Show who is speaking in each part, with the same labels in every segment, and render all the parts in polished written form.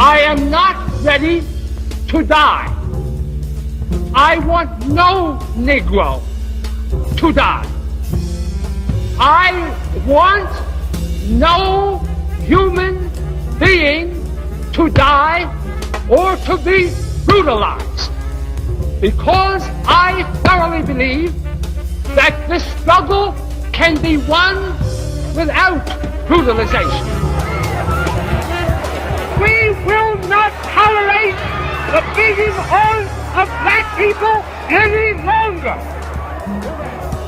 Speaker 1: I am not ready to die. I want no Negro to die. I want no human being to die or to be brutalized, because I thoroughly believe that this struggle can be won without brutalization. We will not tolerate the beating on of black people any longer.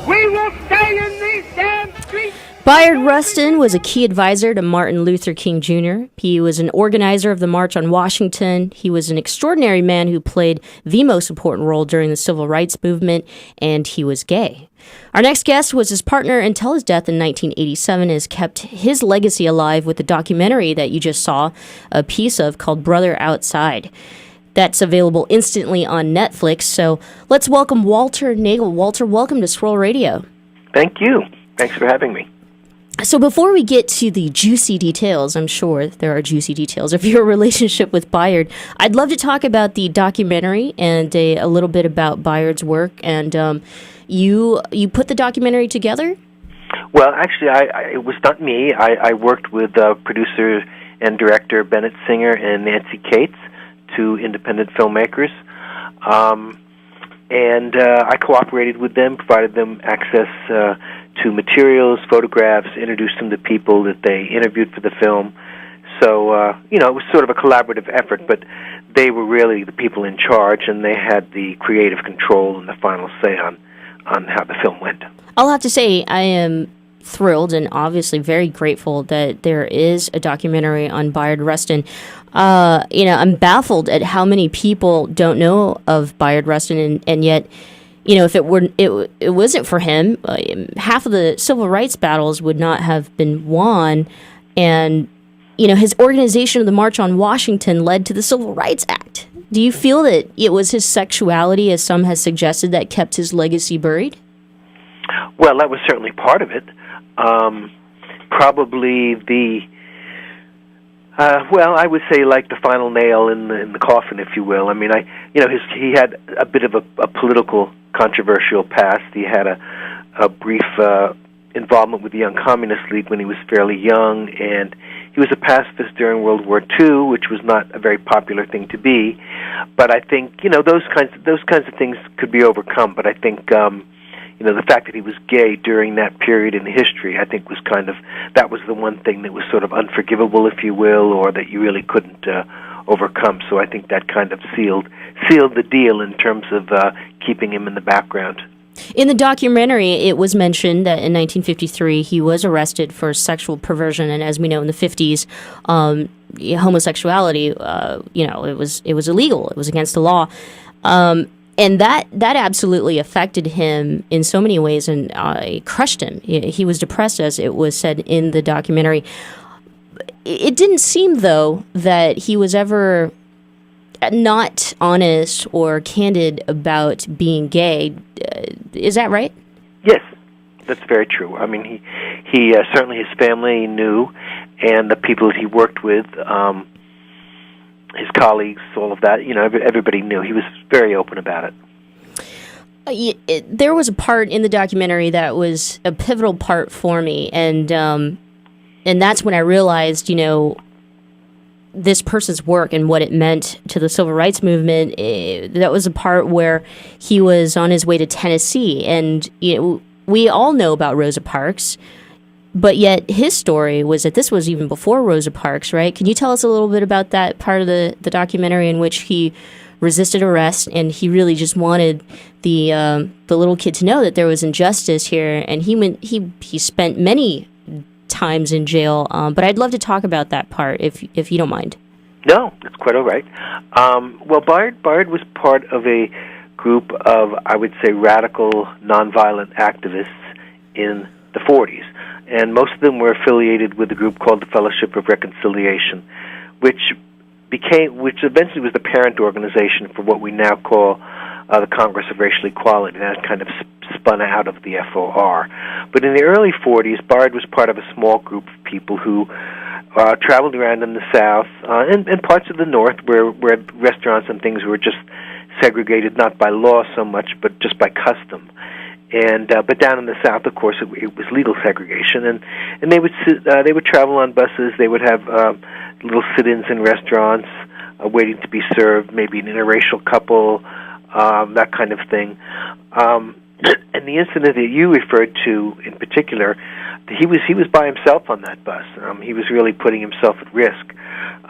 Speaker 1: We will stay in these damn streets.
Speaker 2: Bayard Rustin was a key advisor to Martin Luther King Jr. He was an organizer of the March on Washington. He was an extraordinary man who played the most important role during the Civil Rights Movement, and he was gay. Our next guest was his partner until his death in 1987, has kept his legacy alive with the documentary that you just saw a piece of called Brother Outside. That's available instantly on Netflix. So let's welcome Walter Naegle. Walter, welcome to Swirl Radio.
Speaker 3: Thank you. Thanks for having me.
Speaker 2: So before we get to the juicy details, I'm sure there are juicy details of your relationship with Bayard, I'd love to talk about the documentary and a little bit about Bayard's work. And you put the documentary together?
Speaker 3: Well, actually, it was not me. I worked with producer and director Bennett Singer and Nancy Cates, two independent filmmakers. And I cooperated with them, provided them access to materials, photographs, introduced them to people that they interviewed for the film. So, it was sort of a collaborative effort, but they were really the people in charge, and they had the creative control and the final say on how the film went.
Speaker 2: I'll have to say I am thrilled and obviously very grateful that there is a documentary on Bayard Rustin. I'm baffled at how many people don't know of Bayard Rustin, and yet, if it wasn't for him, half of the civil rights battles would not have been won, and his organization of the March on Washington led to the Civil Rights Act. Do you feel that it was his sexuality, as some has suggested, that kept his legacy buried?
Speaker 3: Well, that was certainly part of it. Probably the I would say like the final nail in the coffin, if you will. I mean, he had a bit of a political controversial past. He had a brief involvement with the Young Communist League when he was fairly young, and he was a pacifist during World War II, which was not a very popular thing to be. But I think those kinds of things could be overcome. But I think the fact that he was gay during that period in history, I think that was the one thing that was sort of unforgivable, if you will, or that you really couldn't overcome. So I think that kind of sealed the deal in terms of keeping him in the background.
Speaker 2: In the documentary, it was mentioned that in 1953 he was arrested for sexual perversion, and as we know, in the 50s, homosexuality, it was illegal. It was against the law. And that absolutely affected him in so many ways, and crushed him. He was depressed, as it was said in the documentary. It didn't seem, though, that he was ever not honest or candid about being gay. Is that right?
Speaker 3: Yes, that's very true. I mean, he certainly, his family knew, and the people that he worked with, his colleagues, all of that, everybody knew. He was very open about it.
Speaker 2: There was a part in the documentary that was a pivotal part for me, and that's when I realized, this person's work and what it meant to the civil rights movement. That was a part where he was on his way to Tennessee, and we all know about Rosa Parks. But yet his story was that this was even before Rosa Parks, right? Can you tell us a little bit about that part of the documentary in which he resisted arrest and he really just wanted the little kid to know that there was injustice here, and he spent many times in jail. But I'd love to talk about that part if you don't mind.
Speaker 3: No, that's quite all right. Well, Bayard was part of a group of, I would say, radical, nonviolent activists in the 40s. And most of them were affiliated with a group called the Fellowship of Reconciliation, which eventually was the parent organization for what we now call the Congress of Racial Equality. That kind of spun out of the FOR. But in the early 40s, Bayard was part of a small group of people who traveled around in the South and parts of the North where restaurants and things were just segregated, not by law so much, but just by custom. And but down in the South, of course, it was legal segregation, and they would travel on buses. They would have little sit-ins in restaurants, waiting to be served, maybe an interracial couple, that kind of thing. And the incident that you referred to in particular, he was by himself on that bus. He was really putting himself at risk.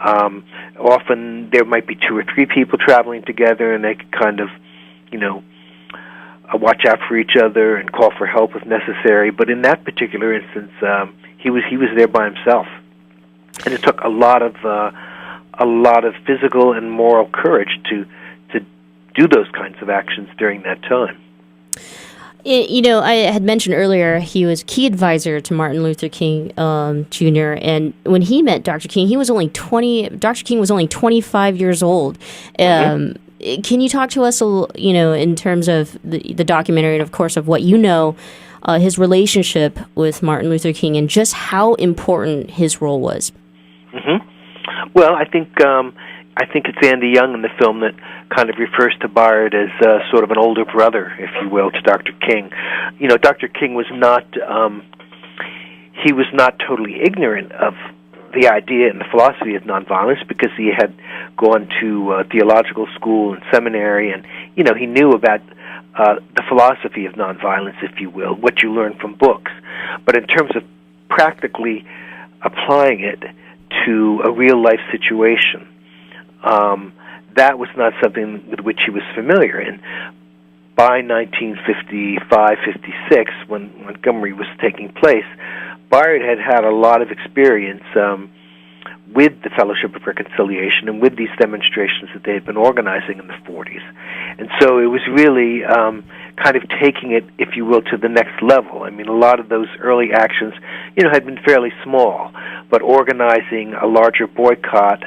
Speaker 3: Often there might be 2 or 3 people traveling together, and they could kind of, watch out for each other and call for help if necessary. But in that particular instance, he was there by himself, and it took a lot of physical and moral courage to do those kinds of actions during that time.
Speaker 2: I had mentioned earlier he was key advisor to Martin Luther King Jr. And when he met Dr. King, Dr. King was only 25 years old. Can you talk to us, in terms of the documentary and, of course, of what his relationship with Martin Luther King and just how important his role was?
Speaker 3: Mm-hmm. Well, I think it's Andy Young in the film that kind of refers to Bayard as sort of an older brother, if you will, to Dr. King. Dr. King was not totally ignorant of the idea and the philosophy of nonviolence because he had gone to theological school and seminary, and he knew about the philosophy of nonviolence, if you will, what you learn from books. But in terms of practically applying it to a real life situation, that was not something with which he was familiar. And by 1955-56, when Montgomery was taking place, Bayard had a lot of experience with the Fellowship of Reconciliation and with these demonstrations that they had been organizing in the 40s. And so it was really kind of taking it, if you will, to the next level. I mean, a lot of those early actions, had been fairly small, but organizing a larger boycott,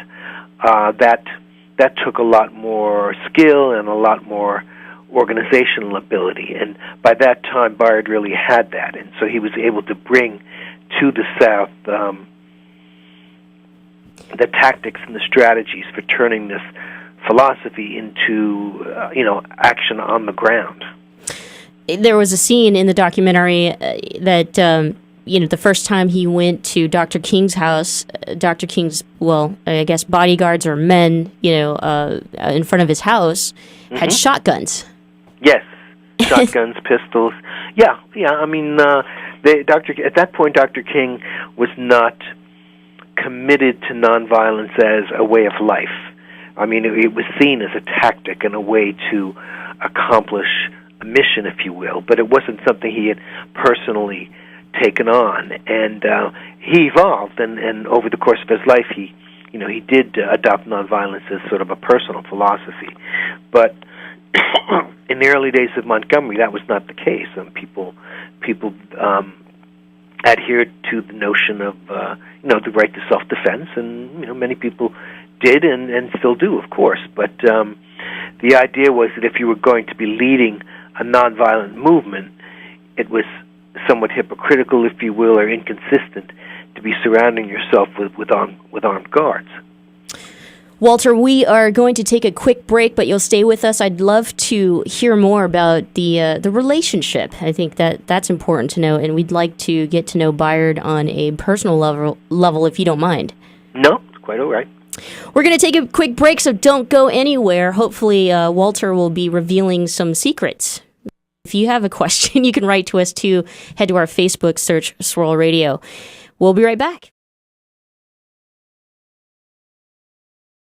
Speaker 3: that took a lot more skill and a lot more organizational ability. And by that time, Bayard really had that. And so he was able to bring to the South the tactics and the strategies for turning this philosophy into, action on the ground.
Speaker 2: There was a scene in the documentary that, the first time he went to Dr. King's house, Dr. King's, I guess bodyguards or men, in front of his house, had shotguns.
Speaker 3: Yes, shotguns, pistols. Yeah. I mean, at that point, Dr. King was not committed to nonviolence as a way of life. I mean, it was seen as a tactic and a way to accomplish a mission, if you will, but it wasn't something he had personally taken on. And he evolved, and over the course of his life, he did adopt nonviolence as sort of a personal philosophy. But in the early days of Montgomery, that was not the case. People adhered to the notion of the right to self-defense, and many people did and still do, of course. But the idea was that if you were going to be leading a nonviolent movement, it was somewhat hypocritical, if you will, or inconsistent to be surrounding yourself with armed guards.
Speaker 2: Walter, we are going to take a quick break, but you'll stay with us. I'd love to hear more about the relationship. I think that's important to know, and we'd like to get to know Bayard on a personal level, if you don't mind.
Speaker 3: No, it's quite all right.
Speaker 2: We're going to take a quick break, so don't go anywhere. Hopefully, Walter will be revealing some secrets. If you have a question, you can write to us too. Head to our Facebook, search Swirl Radio. We'll be right back.